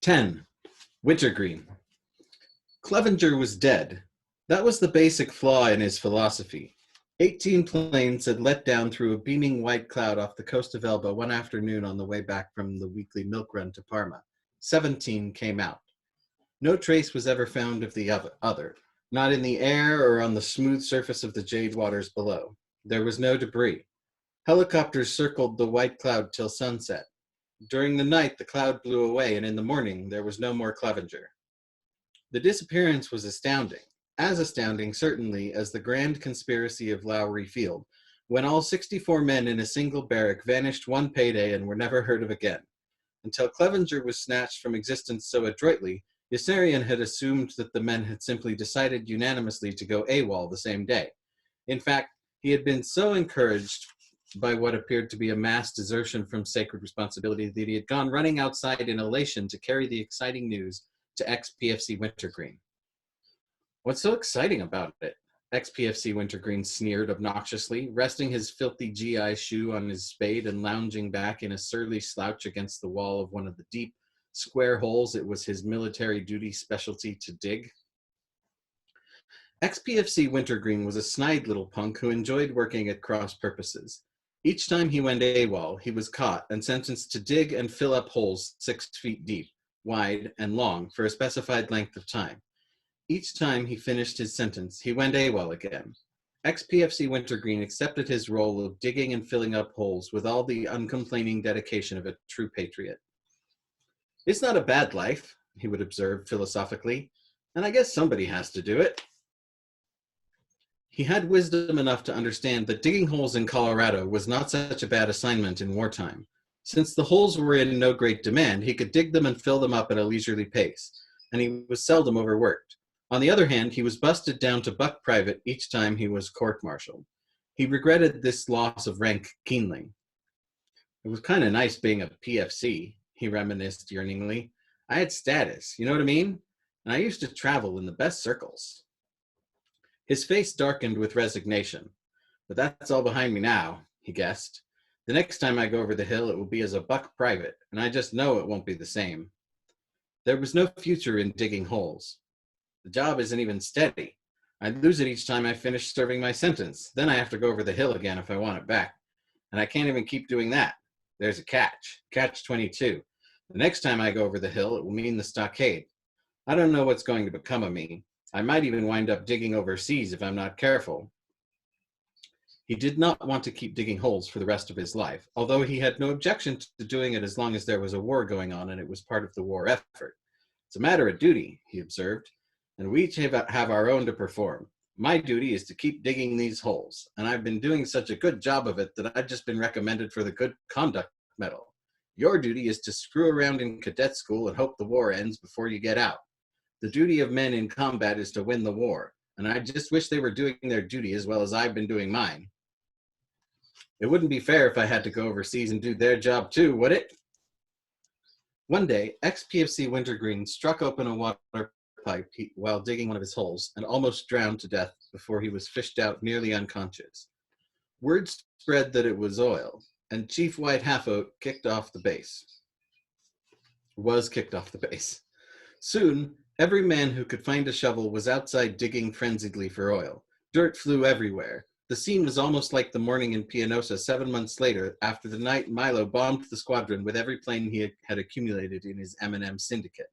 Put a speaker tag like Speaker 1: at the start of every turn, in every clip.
Speaker 1: 10. Wintergreen. Clevenger was dead. That was the basic flaw in his philosophy. 18 planes had let down through a beaming white cloud off the coast of Elba one afternoon on the way back from the weekly milk run to Parma. 17 came out. No trace was ever found of the other, not in the air or on the smooth surface of the jade waters below. There was no debris. Helicopters circled the white cloud till sunset. During the night, the cloud blew away, and in the morning, there was no more Clevenger. The disappearance was astounding, as astounding, certainly, as the grand conspiracy of Lowry Field, when all 64 men in a single barrack vanished one payday and were never heard of again. Until Clevenger was snatched from existence so adroitly, Yossarian had assumed that the men had simply decided unanimously to go AWOL the same day. In fact, he had been so encouraged by what appeared to be a mass desertion from sacred responsibility that he had gone running outside in elation to carry the exciting news to ex-PFC Wintergreen. What's so exciting about it? Ex-PFC Wintergreen sneered obnoxiously, resting his filthy GI shoe on his spade and lounging back in a surly slouch against the wall of one of the deep, square holes it was his military duty specialty to dig. Ex-PFC Wintergreen was a snide little punk who enjoyed working at cross purposes. Each time he went AWOL, he was caught and sentenced to dig and fill up holes 6 feet deep, wide, and long for a specified length of time. Each time he finished his sentence, he went AWOL again. Ex-PFC Wintergreen accepted his role of digging and filling up holes with all the uncomplaining dedication of a true patriot. It's not a bad life, he would observe philosophically, and I guess somebody has to do it. He had wisdom enough to understand that digging holes in Colorado was not such a bad assignment in wartime. Since the holes were in no great demand, he could dig them and fill them up at a leisurely pace, and he was seldom overworked. On the other hand, he was busted down to buck private each time he was court-martialed. He regretted this loss of rank keenly. It was kind of nice being a PFC, he reminisced yearningly. I had status, you know what I mean? And I used to travel in the best circles. His face darkened with resignation. But that's all behind me now, he guessed. The next time I go over the hill, it will be as a buck private, and I just know it won't be the same. There was no future in digging holes. The job isn't even steady. I lose it each time I finish serving my sentence. Then I have to go over the hill again if I want it back. And I can't even keep doing that. There's a catch. Catch 22. The next time I go over the hill, it will mean the stockade. I don't know what's going to become of me. I might even wind up digging overseas if I'm not careful. He did not want to keep digging holes for the rest of his life, although he had no objection to doing it as long as there was a war going on and it was part of the war effort. It's a matter of duty, he observed, and we each have our own to perform. My duty is to keep digging these holes, and I've been doing such a good job of it that I've just been recommended for the Good Conduct Medal. Your duty is to screw around in cadet school and hope the war ends before you get out. The duty of men in combat is to win the war, and I just wish they were doing their duty as well as I've been doing mine. It wouldn't be fair if I had to go overseas and do their job too, would it? One day, ex-PFC Wintergreen struck open a water pipe while digging one of his holes and almost drowned to death before he was fished out nearly unconscious. Word spread that it was oil, and Chief White Half-Oat was kicked off the base. Soon, every man who could find a shovel was outside digging frenziedly for oil. Dirt flew everywhere. The scene was almost like the morning in Pianosa 7 months later, after the night Milo bombed the squadron with every plane he had accumulated in his M&M syndicate.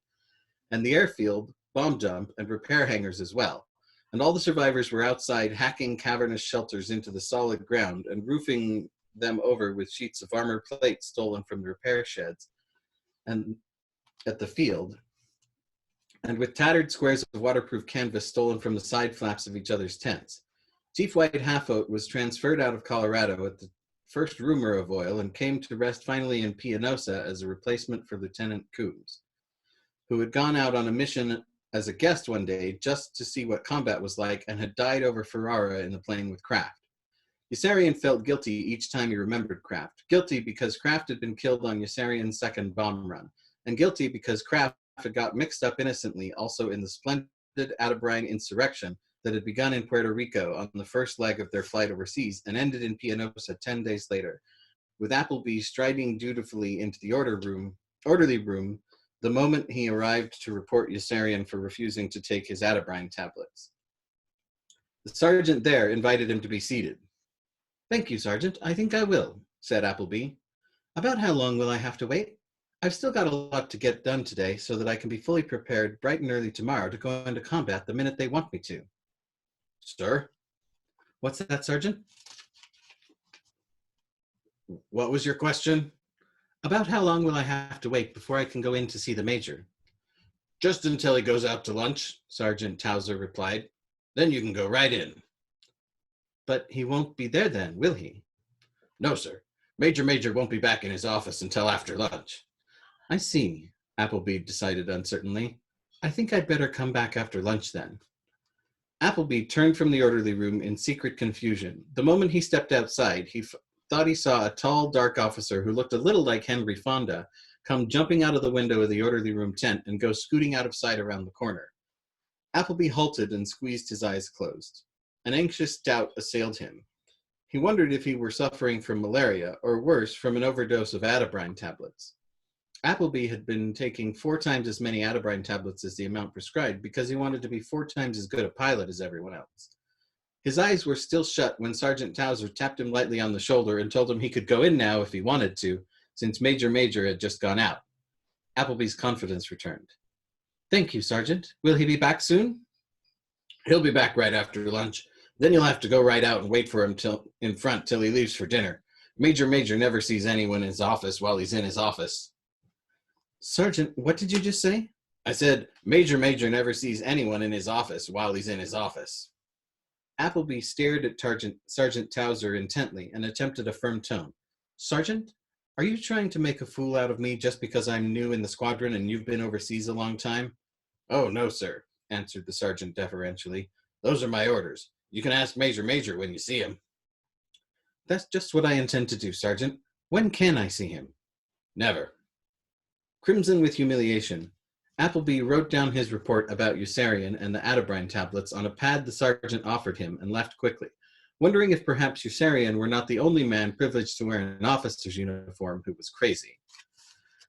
Speaker 1: And the airfield, bomb dump, and repair hangars as well. And all the survivors were outside hacking cavernous shelters into the solid ground and roofing them over with sheets of armor plate stolen from the repair sheds and at the field, and with tattered squares of waterproof canvas stolen from the side flaps of each other's tents. Chief White Half-Oat was transferred out of Colorado at the first rumor of oil and came to rest finally in Pianosa as a replacement for Lieutenant Coombs, who had gone out on a mission as a guest one day just to see what combat was like and had died over Ferrara in the plane with Kraft. Yossarian felt guilty each time he remembered Kraft. Guilty because Kraft had been killed on Yossarian's second bomb run, and guilty because Kraft had got mixed up innocently also in the splendid Atabrine insurrection that had begun in Puerto Rico on the first leg of their flight overseas and ended in Pianosa 10 days later, with Appleby striding dutifully into the orderly room, the moment he arrived to report Yossarian for refusing to take his atabrine tablets. The sergeant there invited him to be seated. "Thank you, Sergeant. I think I will," said Appleby. "About how long will I have to wait? I've still got a lot to get done today so that I can be fully prepared bright and early tomorrow to go into combat the minute they want me to." "Sir?" "What's that, Sergeant?" "What was your question?" "About how long will I have to wait before I can go in to see the Major?" "Just until he goes out to lunch," Sergeant Towser replied. "Then you can go right in." "But he won't be there then, will he?" "No, sir. Major won't be back in his office until after lunch." "I see," Appleby decided uncertainly. "I think I'd better come back after lunch then." Appleby turned from the orderly room in secret confusion. The moment he stepped outside, he thought he saw a tall, dark officer who looked a little like Henry Fonda come jumping out of the window of the orderly room tent and go scooting out of sight around the corner. Appleby halted and squeezed his eyes closed. An anxious doubt assailed him. He wondered if he were suffering from malaria, or worse, from an overdose of atabrine tablets. Appleby had been taking 4 times as many atabrine tablets as the amount prescribed because he wanted to be 4 times as good a pilot as everyone else. His eyes were still shut when Sergeant Towser tapped him lightly on the shoulder and told him he could go in now if he wanted to, since Major had just gone out. Appleby's confidence returned. "Thank you, Sergeant. Will he be back soon?" "He'll be back right after lunch. Then you'll have to go right out and wait for him in front till he leaves for dinner. Major never sees anyone in his office while he's in his office." "Sergeant, what did you just say?" "I said Major never sees anyone in his office while he's in his office." Appleby stared at Sergeant Towser intently and attempted a firm tone. "Sergeant, are you trying to make a fool out of me just because I'm new in the squadron and you've been overseas a long time?" "Oh, no, sir," answered the sergeant deferentially. "Those are my orders. You can ask Major when you see him." "That's just what I intend to do, Sergeant. When can I see him?" "Never." Crimson with humiliation, Appleby wrote down his report about Yossarian and the atabrine tablets on a pad the sergeant offered him and left quickly, wondering if perhaps Yossarian were not the only man privileged to wear an officer's uniform who was crazy.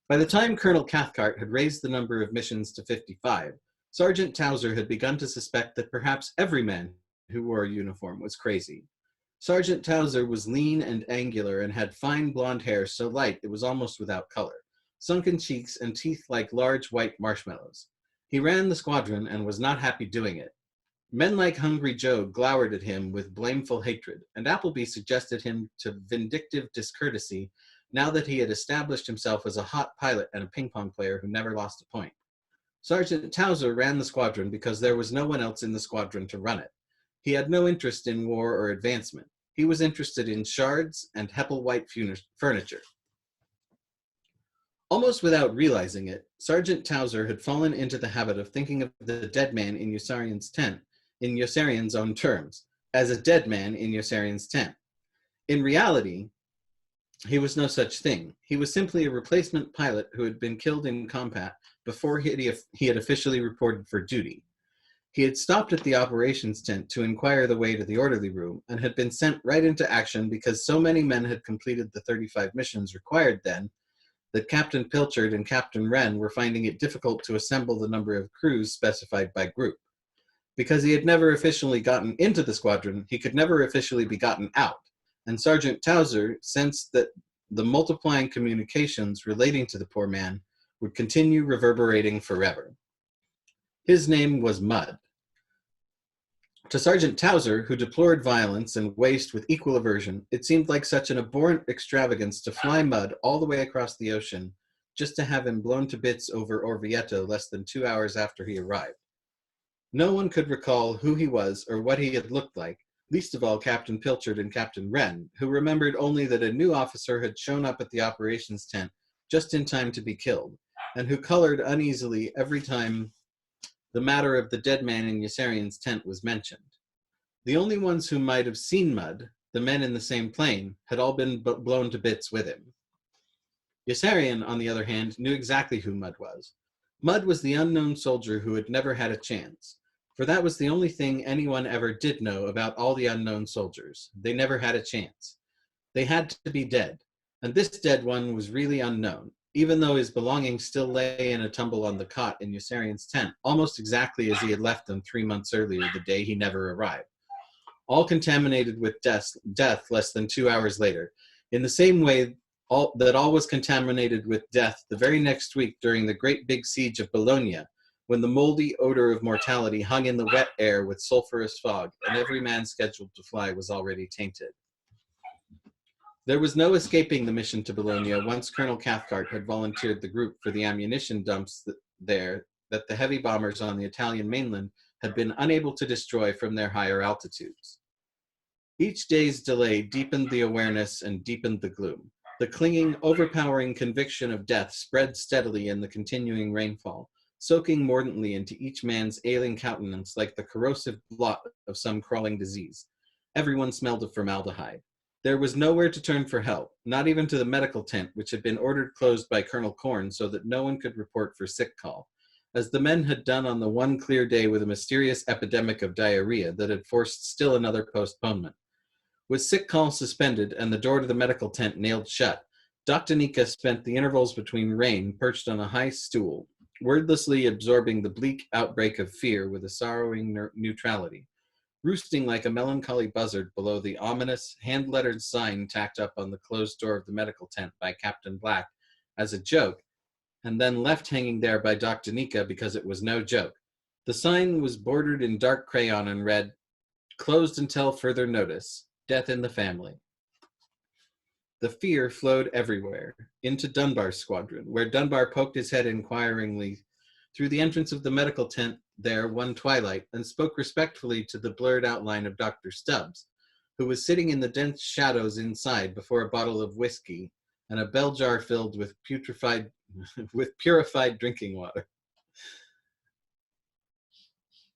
Speaker 1: By the time Colonel Cathcart had raised the number of missions to 55, Sergeant Towser had begun to suspect that perhaps every man who wore a uniform was crazy. Sergeant Towser was lean and angular and had fine blonde hair so light it was almost without color, sunken cheeks and teeth like large white marshmallows. He ran the squadron and was not happy doing it. Men like Hungry Joe glowered at him with blameful hatred, and Appleby suggested him to vindictive discourtesy now that he had established himself as a hot pilot and a ping-pong player who never lost a point. Sergeant Towser ran the squadron because there was no one else in the squadron to run it. He had no interest in war or advancement. He was interested in shards and Heppelwhite furniture. Almost without realizing it, Sergeant Towser had fallen into the habit of thinking of the dead man in Yossarian's tent, in Yossarian's own terms, as a dead man in Yossarian's tent. In reality, he was no such thing. He was simply a replacement pilot who had been killed in combat before he had officially reported for duty. He had stopped at the operations tent to inquire the way to the orderly room and had been sent right into action because so many men had completed the 35 missions required then that Captain Pilchard and Captain Wren were finding it difficult to assemble the number of crews specified by group. Because he had never officially gotten into the squadron, he could never officially be gotten out, and Sergeant Towser sensed that the multiplying communications relating to the poor man would continue reverberating forever. His name was Mud. To Sergeant Towser, who deplored violence and waste with equal aversion, it seemed like such an abhorrent extravagance to fly Mud all the way across the ocean just to have him blown to bits over Orvieto less than 2 hours after he arrived. No one could recall who he was or what he had looked like, least of all Captain Pilchard and Captain Wren, who remembered only that a new officer had shown up at the operations tent just in time to be killed, and who colored uneasily every time the matter of the dead man in Yossarian's tent was mentioned. The only ones who might have seen Mud, the men in the same plane, had all been blown to bits with him. Yossarian, on the other hand, knew exactly who Mud was. Mud was the unknown soldier who had never had a chance, for that was the only thing anyone ever did know about all the unknown soldiers. They never had a chance. They had to be dead, and this dead one was really unknown. even though his belongings still lay in a tumble on the cot in Yossarian's tent, almost exactly as he had left them 3 months earlier, the day he never arrived. All contaminated with death less than 2 hours later. In the same way all was contaminated with death the very next week during the great big siege of Bologna, when the moldy odor of mortality hung in the wet air with sulphurous fog, and every man scheduled to fly was already tainted. There was no escaping the mission to Bologna once Colonel Cathcart had volunteered the group for the ammunition dumps there that the heavy bombers on the Italian mainland had been unable to destroy from their higher altitudes. Each day's delay deepened the awareness and deepened the gloom. The clinging, overpowering conviction of death spread steadily in the continuing rainfall, soaking mordantly into each man's ailing countenance like the corrosive blot of some crawling disease. Everyone smelled of formaldehyde. There was nowhere to turn for help, not even to the medical tent, which had been ordered closed by Colonel Corn so that no one could report for sick call, as the men had done on the one clear day with a mysterious epidemic of diarrhea that had forced still another postponement. With sick call suspended and the door to the medical tent nailed shut, Dr. Nika spent the intervals between rain perched on a high stool, wordlessly absorbing the bleak outbreak of fear with a sorrowing neutrality, roosting like a melancholy buzzard below the ominous, hand-lettered sign tacked up on the closed door of the medical tent by Captain Black as a joke, and then left hanging there by Dr. Nika because it was no joke. The sign was bordered in dark crayon and read, "Closed until further notice. Death in the family." The fear flowed everywhere, into Dunbar's squadron, where Dunbar poked his head inquiringly through the entrance of the medical tent there one twilight and spoke respectfully to the blurred outline of Dr. Stubbs, who was sitting in the dense shadows inside before a bottle of whiskey and a bell jar filled with purified drinking water.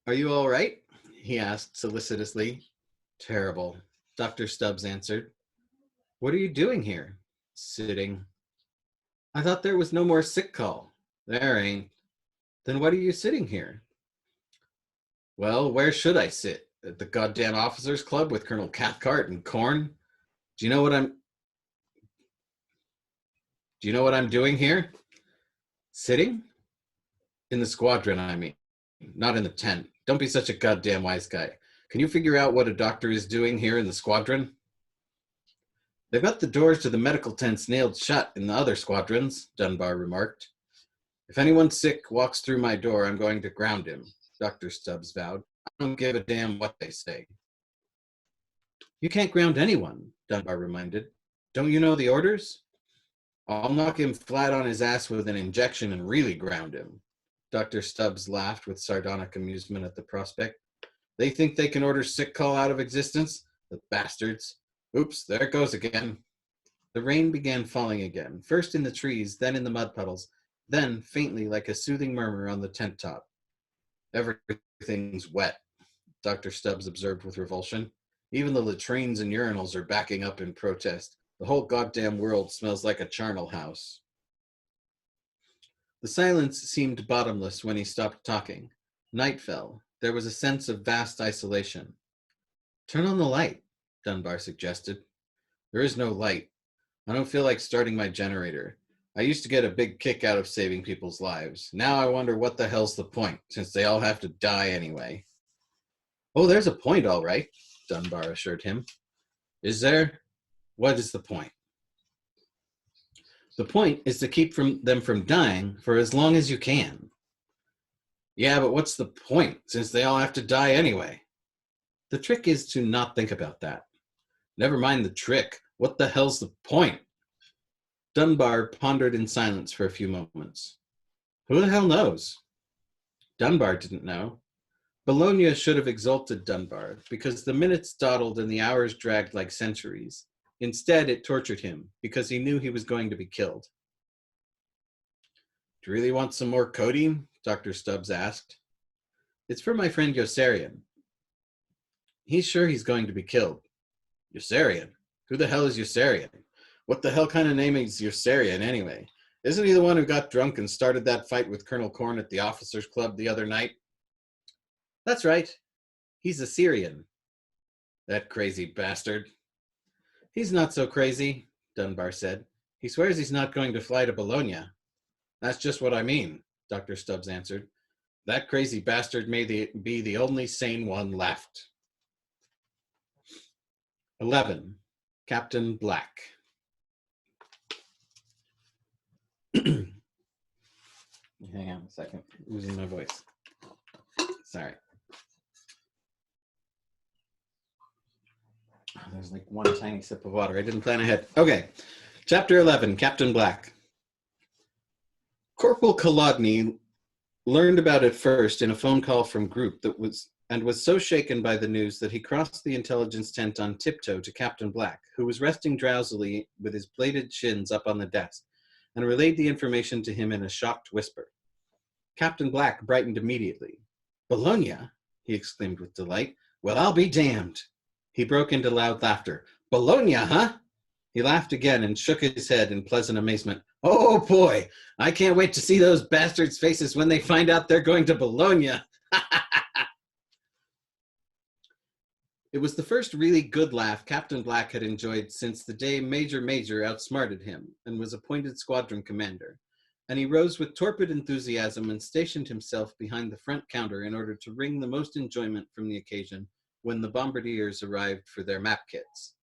Speaker 1: "Are you all right?" he asked solicitously. "Terrible," Dr. Stubbs answered. "What are you doing here?" "Sitting." "I thought there was no more sick call." "There ain't." "Then what are you sitting here?" "Well, where should I sit? At the goddamn officers' club with Colonel Cathcart and Corn? Do you know what I'm doing here?" "Sitting?" "In the squadron, I mean. Not in the tent. Don't be such a goddamn wise guy. Can you figure out what a doctor is doing here in the squadron?" "They've got the doors to the medical tents nailed shut in the other squadrons," Dunbar remarked. "If anyone sick walks through my door, I'm going to ground him," Dr. Stubbs vowed. "I don't give a damn what they say." "You can't ground anyone," Dunbar reminded. "Don't you know the orders?" "I'll knock him flat on his ass with an injection and really ground him." Dr. Stubbs laughed with sardonic amusement at the prospect. "They think they can order sick call out of existence? The bastards. Oops, there it goes again." The rain began falling again, first in the trees, then in the mud puddles, then faintly like a soothing murmur on the tent top. "Everything's wet," Dr. Stubbs observed with revulsion. "Even the latrines and urinals are backing up in protest. The whole goddamn world smells like a charnel house." The silence seemed bottomless when he stopped talking. Night fell. There was a sense of vast isolation. "Turn on the light," Dunbar suggested. "There is no light. I don't feel like starting my generator. I used to get a big kick out of saving people's lives. Now I wonder what the hell's the point, since they all have to die anyway." "Oh, there's a point, all right," Dunbar assured him. "Is there? What is the point?" "The point is to keep them from dying for as long as you can." "Yeah, but what's the point, since they all have to die anyway?" "The trick is to not think about that." "Never mind the trick. What the hell's the point?" Dunbar pondered in silence for a few moments. Who the hell knows? Dunbar didn't know. Bologna should have exalted Dunbar, because the minutes dawdled and the hours dragged like centuries. Instead, it tortured him, because he knew he was going to be killed. "Do you really want some more codeine?" Dr. Stubbs asked. "It's for my friend Yossarian. He's sure he's going to be killed." "Yossarian? Who the hell is Yossarian? What the hell kind of name is Yossarian anyway? Isn't he the one who got drunk and started that fight with Colonel Corn at the officers' club the other night?" "That's right. He's a Syrian." "That crazy bastard." "He's not so crazy," Dunbar said. He swears he's not going to fly to Bologna. That's just what I mean, Dr. Stubbs answered. That crazy bastard may be the only sane one left. 11. Captain Black. Hang on a second. Losing my voice. Sorry. Oh, there's like one tiny sip of water. I didn't plan ahead. Okay. Chapter 11, Captain Black. Corporal Kolodny learned about it first in a phone call from Group that was so shaken by the news that he crossed the intelligence tent on tiptoe to Captain Black, who was resting drowsily with his bladed shins up on the desk, and relayed the information to him in a shocked whisper. Captain Black brightened immediately. Bologna? He exclaimed with delight. Well, I'll be damned. He broke into loud laughter. Bologna, huh? He laughed again and shook his head in pleasant amazement. Oh boy, I can't wait to see those bastards' faces when they find out they're going to Bologna. It was the first really good laugh Captain Black had enjoyed since the day Major outsmarted him and was appointed squadron commander, and he rose with torpid enthusiasm and stationed himself behind the front counter in order to wring the most enjoyment from the occasion when the bombardiers arrived for their map kits.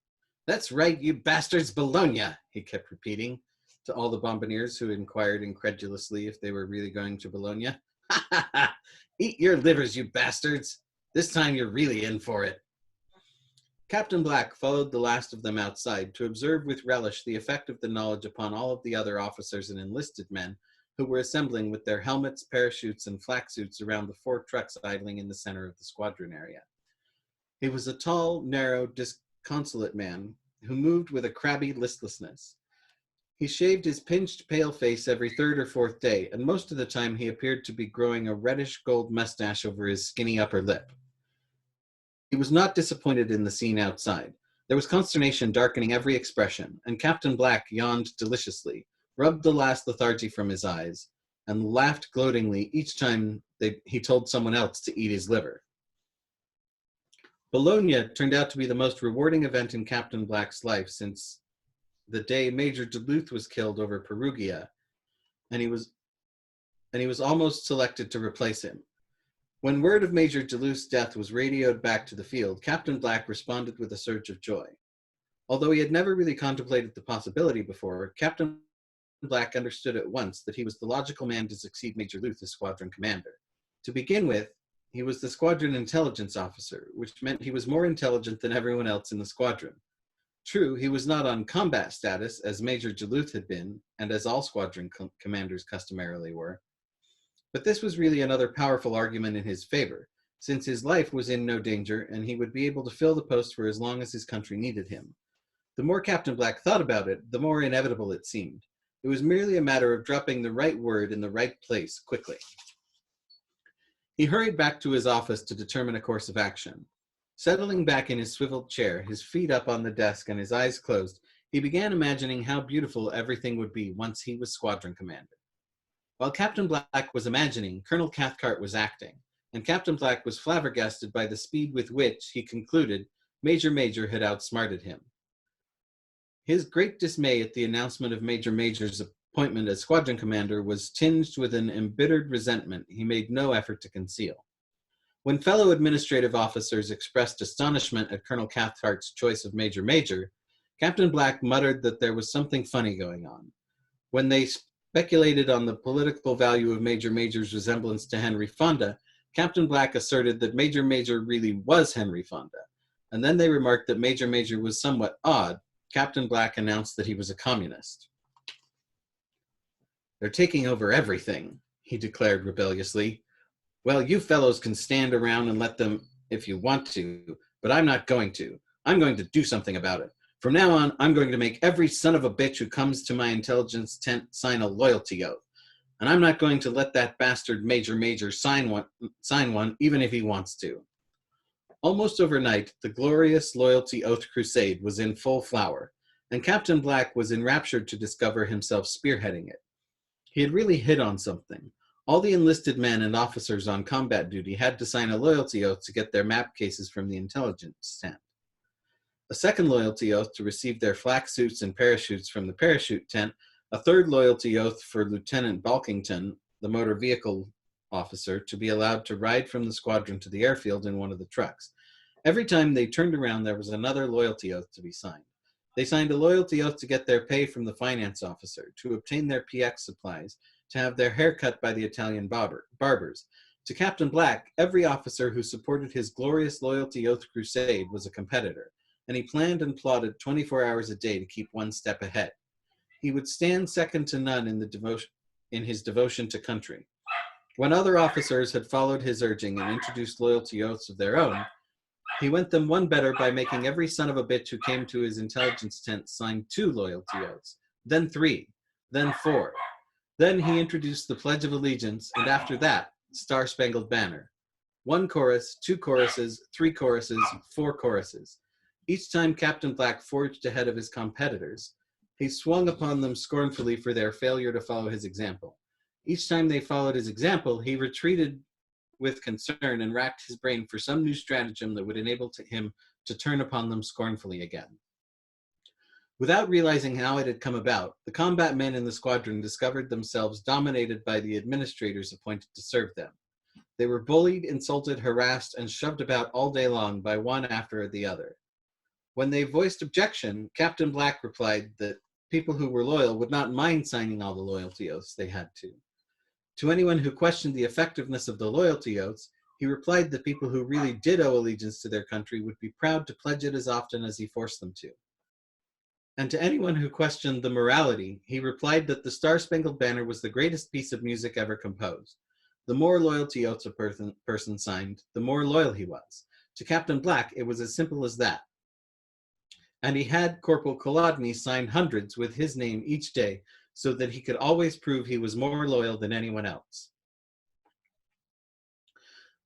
Speaker 1: That's right, you bastards, Bologna, he kept repeating to all the bombardiers who inquired incredulously if they were really going to Bologna. Ha ha ha! Eat your livers, you bastards! This time you're really in for it. Captain Black followed the last of them outside to observe with relish the effect of the knowledge upon all of the other officers and enlisted men who were assembling with their helmets, parachutes, and flak suits around the 4 trucks idling in the center of the squadron area. He was a tall, narrow, disconsolate man who moved with a crabby listlessness. He shaved his pinched, pale face every 3rd or 4th day, and most of the time he appeared to be growing a reddish gold mustache over his skinny upper lip. He was not disappointed in the scene outside. There was consternation darkening every expression, and Captain Black yawned deliciously, rubbed the last lethargy from his eyes, and laughed gloatingly each time he told someone else to eat his liver. Bologna turned out to be the most rewarding event in Captain Black's life since the day Major Duluth was killed over Perugia, and he was almost selected to replace him. When word of Major Duluth's death was radioed back to the field, Captain Black responded with a surge of joy. Although he had never really contemplated the possibility before, Captain Black understood at once that he was the logical man to succeed Major Duluth as squadron commander. To begin with, he was the squadron intelligence officer, which meant he was more intelligent than everyone else in the squadron. True, he was not on combat status, as Major Duluth had been, and as all squadron commanders customarily were. But this was really another powerful argument in his favor, since his life was in no danger and he would be able to fill the post for as long as his country needed him. The more Captain Black thought about it, the more inevitable it seemed. It was merely a matter of dropping the right word in the right place quickly. He hurried back to his office to determine a course of action. Settling back in his swiveled chair, his feet up on the desk and his eyes closed, he began imagining how beautiful everything would be once he was squadron commander. While Captain Black was imagining, Colonel Cathcart was acting, and Captain Black was flabbergasted by the speed with which, he concluded, Major had outsmarted him. His great dismay at the announcement of Major's appointment as squadron commander was tinged with an embittered resentment he made no effort to conceal. When fellow administrative officers expressed astonishment at Colonel Cathcart's choice of Major, Captain Black muttered that there was something funny going on. When they speculated on the political value of Major's resemblance to Henry Fonda, Captain Black asserted that Major really was Henry Fonda. And then they remarked that Major was somewhat odd. Captain Black announced that he was a communist. They're taking over everything, he declared rebelliously. Well, you fellows can stand around and let them if you want to, but I'm not going to. I'm going to do something about it. From now on, I'm going to make every son of a bitch who comes to my intelligence tent sign a loyalty oath. And I'm not going to let that bastard Major sign one, even if he wants to. Almost overnight, the glorious loyalty oath crusade was in full flower, and Captain Black was enraptured to discover himself spearheading it. He had really hit on something. All the enlisted men and officers on combat duty had to sign a loyalty oath to get their map cases from the intelligence tent. a second loyalty oath to receive their flak suits and parachutes from the parachute tent, a third loyalty oath for Lieutenant Balkington, the motor vehicle officer, to be allowed to ride from the squadron to the airfield in one of the trucks. Every time they turned around, there was another loyalty oath to be signed. They signed a loyalty oath to get their pay from the finance officer, to obtain their PX supplies, to have their hair cut by the Italian barbers. To Captain Black, every officer who supported his glorious loyalty oath crusade was a competitor, and he planned and plotted 24 hours a day to keep one step ahead. He would stand second to none in his devotion to country. When other officers had followed his urging and introduced loyalty oaths of their own, he went them one better by making every son of a bitch who came to his intelligence tent sign 2 loyalty oaths, then 3, then 4. Then he introduced the Pledge of Allegiance, and after that, Star-Spangled Banner. 1 chorus, 2 choruses, 3 choruses, 4 choruses. Each time Captain Black forged ahead of his competitors, he swung upon them scornfully for their failure to follow his example. Each time they followed his example, he retreated with concern and racked his brain for some new stratagem that would enable him to turn upon them scornfully again. Without realizing how it had come about, the combat men in the squadron discovered themselves dominated by the administrators appointed to serve them. They were bullied, insulted, harassed, and shoved about all day long by one after the other. When they voiced objection, Captain Black replied that people who were loyal would not mind signing all the loyalty oaths they had to. To anyone who questioned the effectiveness of the loyalty oaths, he replied that people who really did owe allegiance to their country would be proud to pledge it as often as he forced them to. And to anyone who questioned the morality, he replied that the Star-Spangled Banner was the greatest piece of music ever composed. The more loyalty oaths a person signed, the more loyal he was. To Captain Black, it was as simple as that. And he had Corporal Kolodny sign hundreds with his name each day, so that he could always prove he was more loyal than anyone else.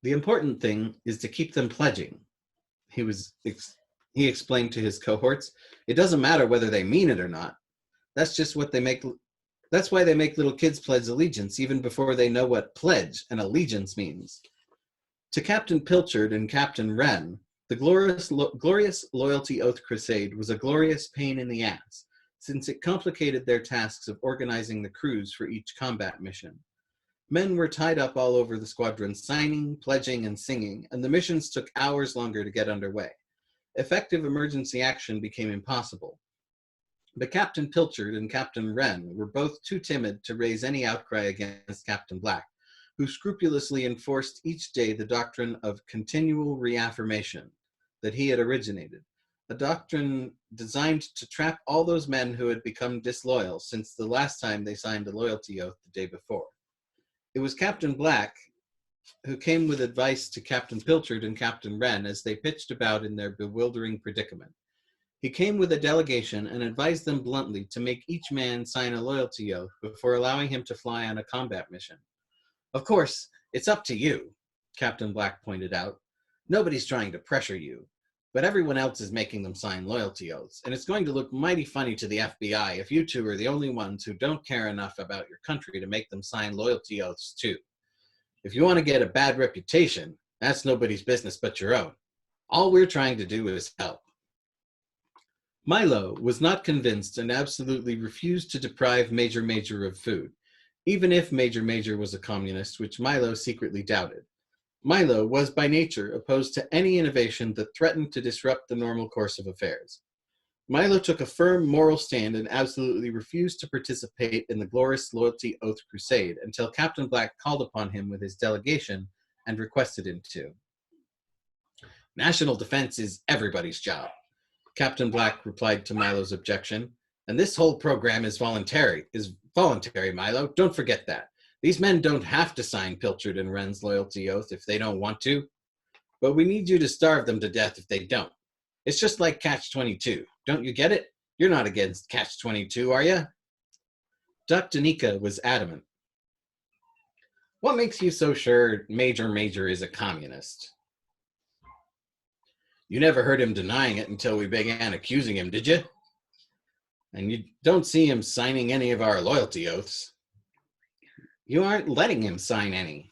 Speaker 1: The important thing is to keep them pledging, he explained to his cohorts. It doesn't matter whether they mean it or not. That's why they make little kids pledge allegiance even before they know what pledge and allegiance means. To Captain Pilchard and Captain Wren, the glorious loyalty oath crusade was a glorious pain in the ass, since it complicated their tasks of organizing the crews for each combat mission. Men were tied up all over the squadron signing, pledging, and singing, and the missions took hours longer to get underway. Effective emergency action became impossible. But Captain Pilchard and Captain Wren were both too timid to raise any outcry against Captain Black, who scrupulously enforced each day the doctrine of continual reaffirmation that he had originated, a doctrine designed to trap all those men who had become disloyal since the last time they signed a loyalty oath the day before. It was Captain Black who came with advice to Captain Pilchard and Captain Wren as they pitched about in their bewildering predicament. He came with a delegation and advised them bluntly to make each man sign a loyalty oath before allowing him to fly on a combat mission. Of course, it's up to you, Captain Black pointed out. Nobody's trying to pressure you, but everyone else is making them sign loyalty oaths, and it's going to look mighty funny to the FBI if you two are the only ones who don't care enough about your country to make them sign loyalty oaths too. If you want to get a bad reputation, that's nobody's business but your own. All we're trying to do is help. Milo was not convinced and absolutely refused to deprive Major Major of food, even if Major Major was a communist, which Milo secretly doubted. Milo was by nature opposed to any innovation that threatened to disrupt the normal course of affairs. Milo took a firm moral stand and absolutely refused to participate in the glorious loyalty oath crusade until Captain Black called upon him with his delegation and requested him to. National defense is everybody's job, Captain Black replied to Milo's objection, and this whole program is voluntary, Milo. Don't forget that. These men don't have to sign Pilchard and Wren's loyalty oath if they don't want to, but we need you to starve them to death if they don't. It's just like Catch-22. Don't you get it? You're not against Catch-22, are you? Duck Danica was adamant. What makes you so sure Major Major is a communist? You never heard him denying it until we began accusing him, did you? And you don't see him signing any of our loyalty oaths. You aren't letting him sign any.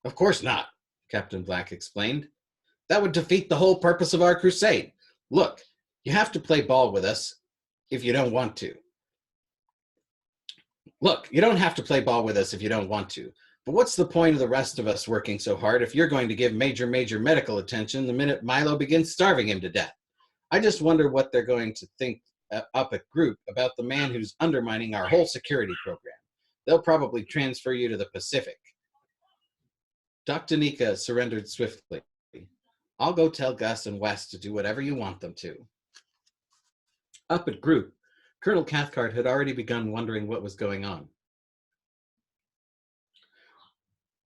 Speaker 1: Of course not, Captain Black explained. That would defeat the whole purpose of our crusade. Look, You have to play ball with us if you don't want to. Look, you don't have to play ball with us if you don't want to. But what's the point of the rest of us working so hard if you're going to give major medical attention the minute Milo begins starving him to death? I just wonder what they're going to think up at group about the man who's undermining our whole security program. They'll probably transfer you to the Pacific. Dr. Nika surrendered swiftly. I'll go tell Gus and Wes to do whatever you want them to. Up at group, Colonel Cathcart had already begun wondering what was going on.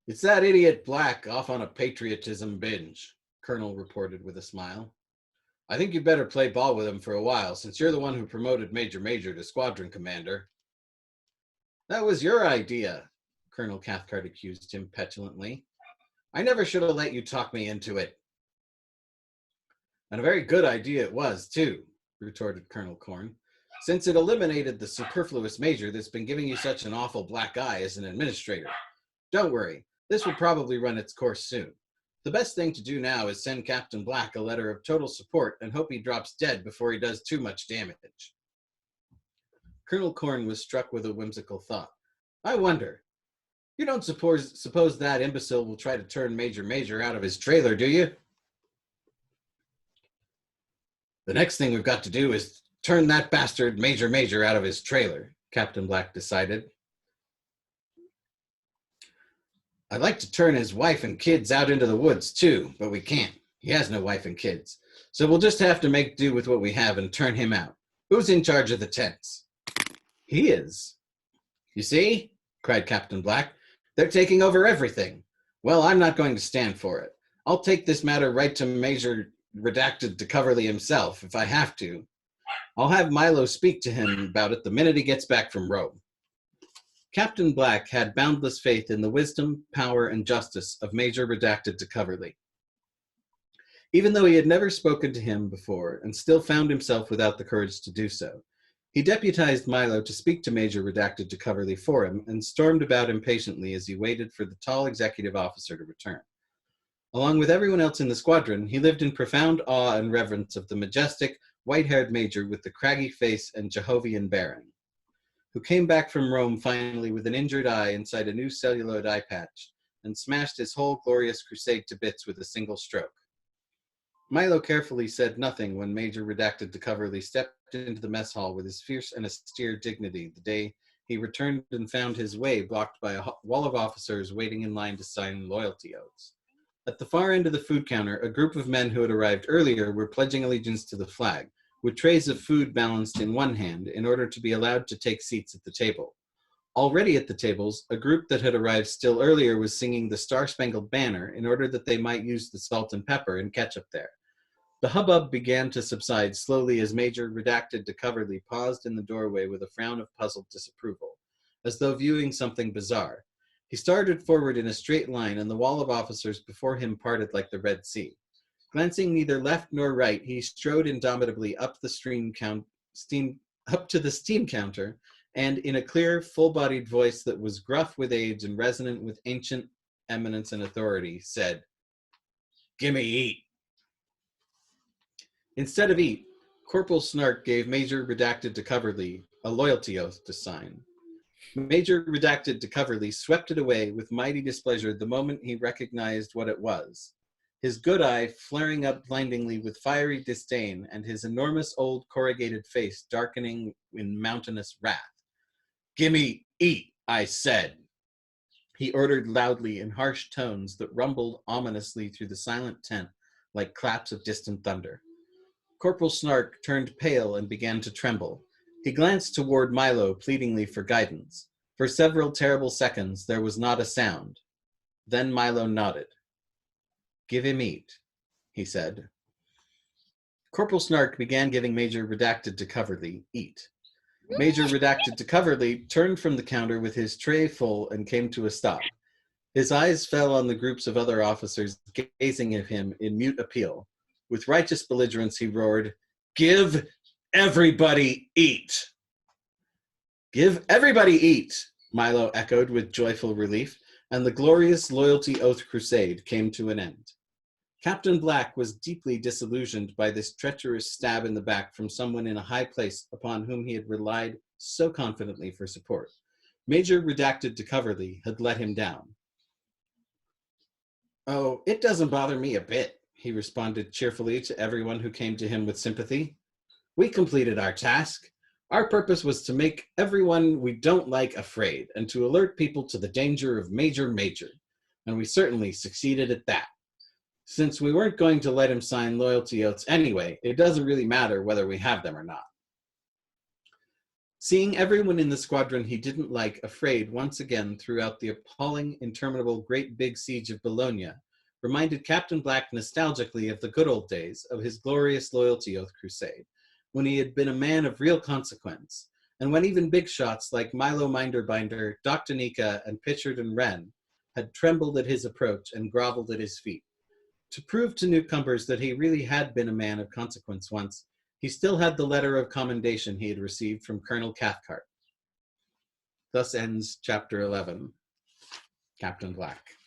Speaker 1: It's that idiot Black off on a patriotism binge, Colonel reported with a smile. I think you'd better play ball with him for a while, since you're the one who promoted Major to squadron commander. That was your idea, Colonel Cathcart accused him petulantly. I never should have let you talk me into it. And a very good idea it was, too, retorted Colonel Corn, since it eliminated the superfluous major that's been giving you such an awful black eye as an administrator. Don't worry, this will probably run its course soon. The best thing to do now is send Captain Black a letter of total support and hope he drops dead before he does too much damage. Colonel Corn was struck with a whimsical thought. I wonder, you don't suppose that imbecile will try to turn Major out of his trailer, do you? The next thing we've got to do is turn that bastard Major out of his trailer, Captain Black decided. I'd like to turn his wife and kids out into the woods, too, but we can't. He has no wife and kids. So we'll just have to make do with what we have and turn him out. Who's in charge of the tents? He is. You see? Cried Captain Black. They're taking over everything. Well, I'm not going to stand for it. I'll take this matter right to Major de Coverley himself, if I have to. I'll have Milo speak to him about it the minute he gets back from Rome. Captain Black had boundless faith in the wisdom, power, and justice of Major de Coverley. Even though he had never spoken to him before and still found himself without the courage to do so, he deputized Milo to speak to Major de Coverley for him and stormed about impatiently as he waited for the tall executive officer to return. Along with everyone else in the squadron, he lived in profound awe and reverence of the majestic, white-haired major with the craggy face and Jehovian bearing, who came back from Rome finally with an injured eye inside a new celluloid eye patch and smashed his whole glorious crusade to bits with a single stroke. Milo carefully said nothing when Major de Coverley stepped into the mess hall with his fierce and austere dignity the day he returned and found his way blocked by a wall of officers waiting in line to sign loyalty oaths. At the far end of the food counter, a group of men who had arrived earlier were pledging allegiance to the flag, with trays of food balanced in one hand in order to be allowed to take seats at the table. Already at the tables, a group that had arrived still earlier was singing the Star-Spangled Banner in order that they might use the salt and pepper and ketchup there. The hubbub began to subside slowly as Major de Coverley paused in the doorway with a frown of puzzled disapproval, as though viewing something bizarre. He started forward in a straight line, and the wall of officers before him parted like the Red Sea. Glancing neither left nor right, he strode indomitably up to the steam counter, and in a clear, full-bodied voice that was gruff with age and resonant with ancient eminence and authority, said, "Gimme eat." Instead of eat, Corporal Snark gave Major de Coverley a loyalty oath to sign. Major de Coverley swept it away with mighty displeasure the moment he recognized what it was, his good eye flaring up blindingly with fiery disdain and his enormous old corrugated face darkening in mountainous wrath. "Gimme eat, I said," he ordered loudly in harsh tones that rumbled ominously through the silent tent like claps of distant thunder. Corporal Snark turned pale and began to tremble. He glanced toward Milo pleadingly for guidance. For several terrible seconds, there was not a sound. Then Milo nodded. "Give him eat," he said. Corporal Snark began giving Major de Coverley eat. Major de Coverley turned from the counter with his tray full and came to a stop. His eyes fell on the groups of other officers gazing at him in mute appeal. With righteous belligerence, he roared, "Give everybody eat!" "Give everybody eat," Milo echoed with joyful relief, and the glorious loyalty oath crusade came to an end. Captain Black was deeply disillusioned by this treacherous stab in the back from someone in a high place upon whom he had relied so confidently for support. Major Redacted de Coverley had let him down. "Oh, it doesn't bother me a bit," he responded cheerfully to everyone who came to him with sympathy. "We completed our task. Our purpose was to make everyone we don't like afraid and to alert people to the danger of Major, and we certainly succeeded at that. Since we weren't going to let him sign loyalty oaths anyway, it doesn't really matter whether we have them or not." Seeing everyone in the squadron he didn't like afraid once again throughout the appalling, interminable Great Big Siege of Bologna reminded Captain Black nostalgically of the good old days of his glorious loyalty oath crusade, when he had been a man of real consequence, and when even big shots like Milo Minderbinder, Dr. Nika, and Pitchard and Wren had trembled at his approach and groveled at his feet. To prove to newcomers that he really had been a man of consequence once, he still had the letter of commendation he had received from Colonel Cathcart. Thus ends Chapter 11, Captain Black.